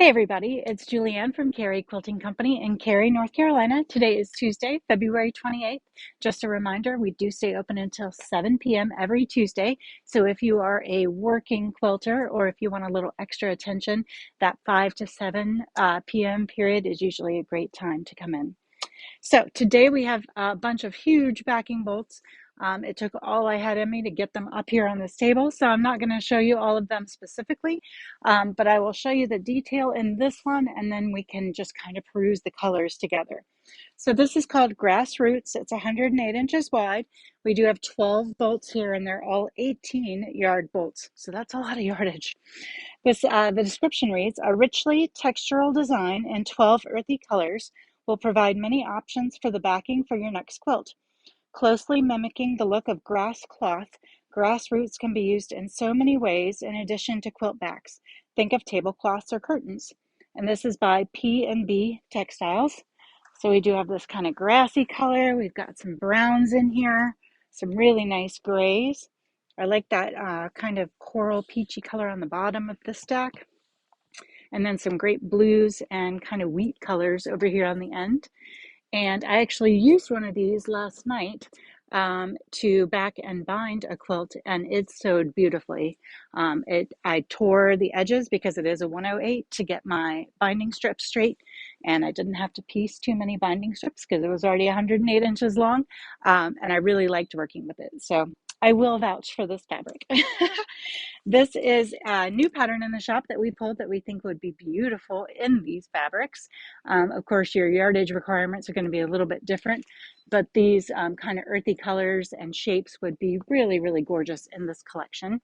Hey everybody, it's Julianne from Cary Quilting Company in Cary, North Carolina. Today is Tuesday, February 28th. Just a reminder, we do stay open until 7 p.m. every Tuesday. So if you are a working quilter or if you want a little extra attention, that 5 to 7 p.m. period is usually a great time to come in. So today we have a bunch of huge backing bolts. It took all I had in me to get them up here on this table, so I'm not going to show you all of them specifically, but I will show you the detail in this one, and then we can just kind of peruse the colors together. So this is called Grassroots. It's 108 inches wide. We do have 12 bolts here, and they're all 18-yard bolts, so that's a lot of yardage. The description reads, a richly textural design in 12 earthy colors will provide many options for the backing for your next quilt. Closely mimicking the look of grass cloth, Grassroots can be used in so many ways in addition to quilt backs. Think of tablecloths or curtains. And this is by P&B Textiles. So we do have this kind of grassy color. We've got some browns in here, some really nice grays. I like that kind of coral peachy color on the bottom of the stack. And then some great blues and kind of wheat colors over here on the end. And I actually used one of these last night to back and bind a quilt, and it sewed beautifully. I tore the edges because it is a 108 to get my binding strip straight, and I didn't have to piece too many binding strips because it was already 108 inches long, and I really liked working with it. So I will vouch for this fabric. This is a new pattern in the shop that we pulled that we think would be beautiful in these fabrics. Of course, your yardage requirements are going to be a little bit different, but these kind of earthy colors and shapes would be really, really gorgeous in this collection.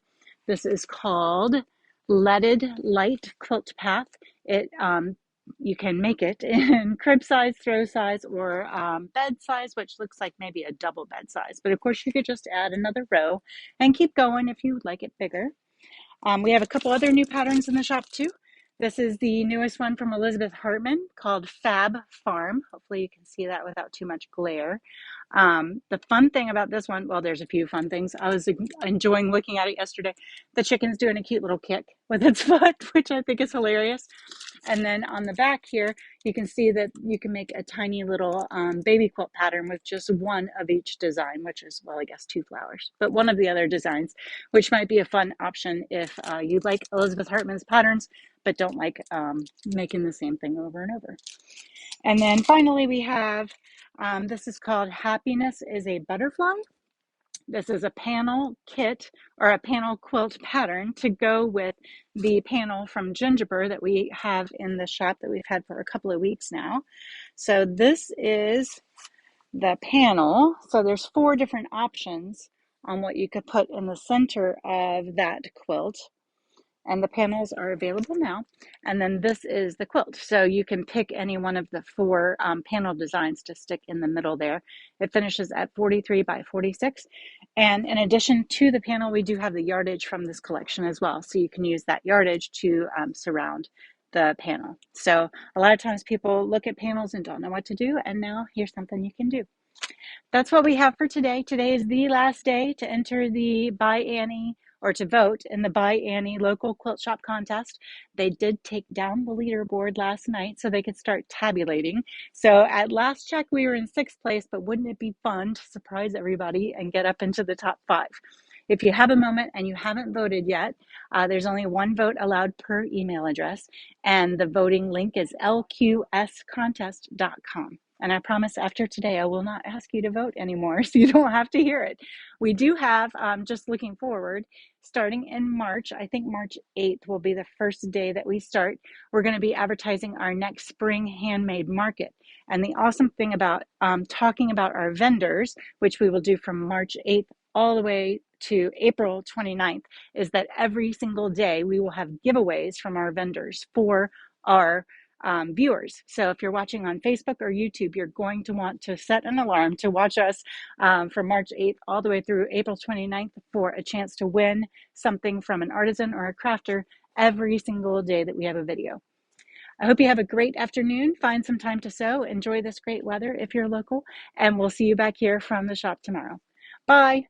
This is called Leaded Light Quilt Path. You can make it in crib size, throw size, or bed size, which looks like maybe a double bed size. But of course, you could just add another row and keep going if you would like it bigger. We have a couple other new patterns in the shop too. This is the newest one from Elizabeth Hartman called Fab Farm. Hopefully you can see that without too much glare. The fun thing about this one, well, there's a few fun things. I was enjoying looking at it yesterday. The chicken's doing a cute little kick with its foot, which I think is hilarious. And then on the back here, you can see that you can make a tiny little baby quilt pattern with just one of each design, which is, well, I guess 2 flowers, but one of the other designs, which might be a fun option if you like Elizabeth Hartman's patterns, but don't like making the same thing over and over. And then finally we have, this is called Happiness is a Butterfly. This is a panel kit or a panel quilt pattern to go with the panel from Gingerbread that we have in the shop that we've had for a couple of weeks now. So this is the panel. So there's 4 different options on what you could put in the center of that quilt. And the panels are available now. And then this is the quilt. So you can pick any one of the 4 panel designs to stick in the middle there. It finishes at 43 by 46. And in addition to the panel, we do have the yardage from this collection as well. So you can use that yardage to surround the panel. So a lot of times people look at panels and don't know what to do. And now here's something you can do. That's what we have for today. Today is the last day to enter the Buy Annie or to vote in the Buy Annie local quilt shop contest. They did take down the leaderboard last night so they could start tabulating. So at last check, we were in 6th place, but wouldn't it be fun to surprise everybody and get up into the top 5? If you have a moment and you haven't voted yet, there's only 1 vote allowed per email address, and the voting link is lqscontest.com. And I promise after today, I will not ask you to vote anymore, so you don't have to hear it. We do have, just looking forward, starting in March, I think March 8th will be the first day that we start. We're going to be advertising our next spring handmade market. And the awesome thing about talking about our vendors, which we will do from March 8th all the way to April 29th, is that every single day we will have giveaways from our vendors for our viewers. So if you're watching on Facebook or YouTube, you're going to want to set an alarm to watch us from March 8th all the way through April 29th for a chance to win something from an artisan or a crafter every single day that we have a video. I hope you have a great afternoon. Find some time to sew. Enjoy this great weather if you're local, and we'll see you back here from the shop tomorrow. Bye.